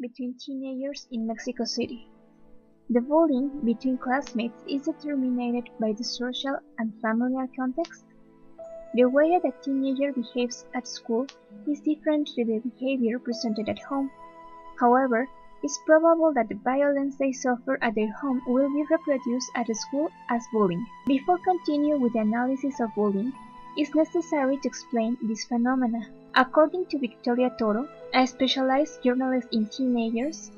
between teenagers in Mexico City. The bullying between classmates is determined by the social and familial context. The way that a teenager behaves at school is different to the behavior presented at home. However, it's probable that the violence they suffer at their home will be reproduced at school as bullying. Before continuing with the analysis of bullying, it's necessary to explain this phenomena. According to Victoria Toro, a specialized journalist in teenagers,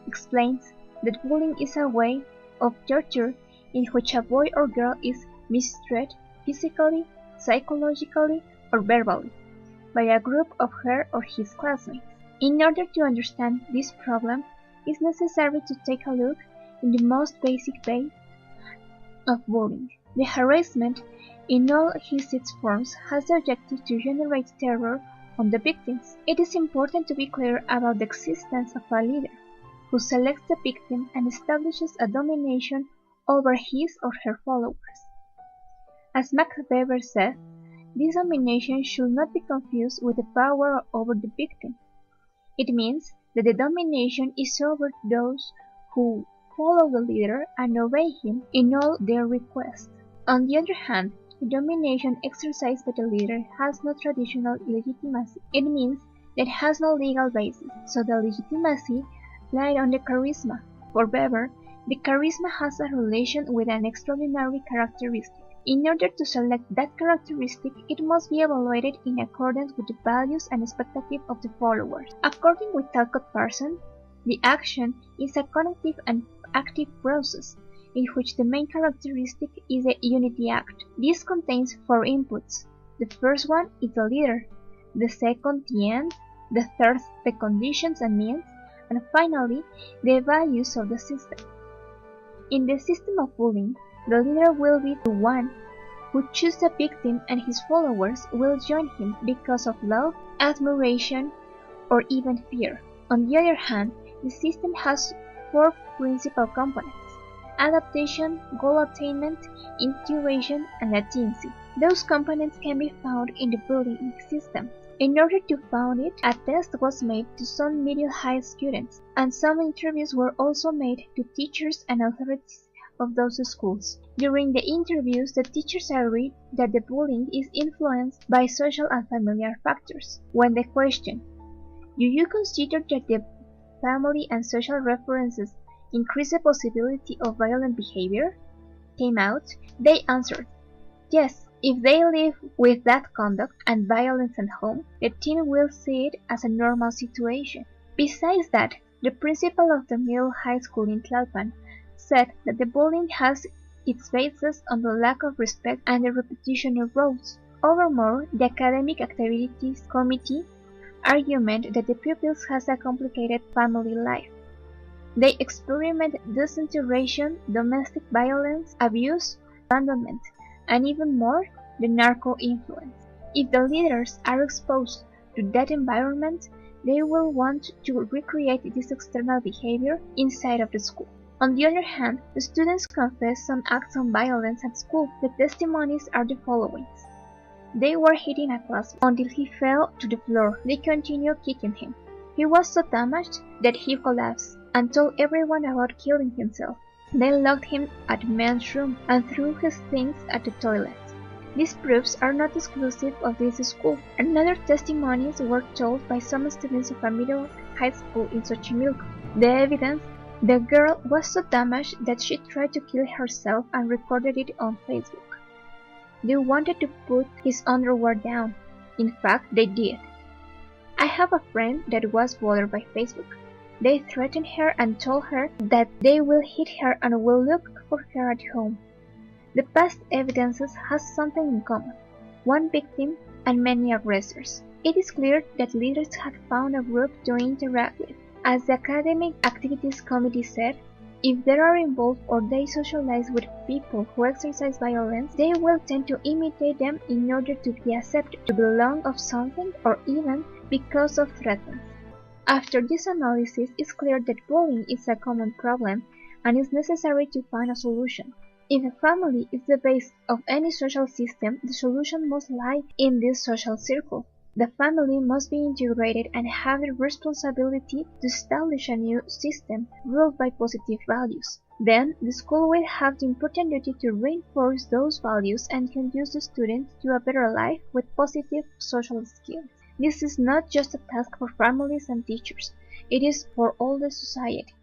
explains that bullying is a way of torture in which a boy or girl is mistreated physically, psychologically, or verbally by a group of her or his classmates. In order to understand this problem, it's necessary to take a look in the most basic base of bullying. The harassment, in all its forms, has the objective to generate terror on the victims. It is important to be clear about the existence of a leader who selects the victim and establishes a domination over his or her followers. As Max Weber said, this domination should not be confused with the power over the victim. It means that the domination is over those who follow the leader and obey him in all their requests. On the other hand, the domination exercised by the leader has no traditional legitimacy. It means that it has no legal basis, so the legitimacy lies on the charisma. For Weber, the charisma has a relation with an extraordinary characteristic. In order to select that characteristic, it must be evaluated in accordance with the values and expectations of the followers. According with Talcott Parsons, the action is a cognitive and active process, in which the main characteristic is a unity act. This contains 4 inputs. The first one is the leader, the second the end, the third the conditions and means, and finally the values of the system. In the system of bullying, the leader will be the one who chooses the victim and his followers will join him because of love, admiration, or even fear. On the other hand, the system has 4 principal components: adaptation, goal attainment, integration, and latency. Those components can be found in the bullying system. In order to found it, a test was made to some middle high students, and some interviews were also made to teachers and authorities of those schools. During the interviews, the teachers agreed that the bullying is influenced by social and familiar factors. When the question, "Do you consider that the family and social references increase the possibility of violent behavior?" came out, they answered, "Yes, if they live with that conduct and violence at home, the teen will see it as a normal situation." Besides that, the principal of the middle high school in Tlalpan said that the bullying has its basis on the lack of respect and the repetition of roles. Furthermore, the Academic Activities Committee argued that the pupils has a complicated family life. They experiment disintegration, domestic violence, abuse, abandonment, and even more, the narco influence. If the leaders are exposed to that environment, they will want to recreate this external behavior inside of the school. On the other hand, the students confess some acts of violence at school. The testimonies are the following. They were hitting a classmate until he fell to the floor. They continued kicking him. He was so damaged that he collapsed and told everyone about killing himself. They locked him at the men's room and threw his things at the toilet. These proofs are not exclusive of this school. Another testimonies were told by some students of a middle high school in Xochimilco. The evidence: the girl was so damaged that she tried to kill herself and recorded it on Facebook. They wanted to put his underwear down. In fact, they did. I have a friend that was bothered by Facebook. They threatened her and told her that they will hit her and will look for her at home. The past evidences has something in common: one victim and many aggressors. It is clear that leaders had found a group to interact with. As the Academic Activities Committee said, if they are involved or they socialize with people who exercise violence, they will tend to imitate them in order to be accepted, to belong of something, or even because of threats. After this analysis, it's clear that bullying is a common problem and it's necessary to find a solution. If a family is the base of any social system, the solution must lie in this social circle. The family must be integrated and have the responsibility to establish a new system ruled by positive values. Then, the school will have the important duty to reinforce those values and conduce the students to a better life with positive social skills. This is not just a task for families and teachers, it is for all the society.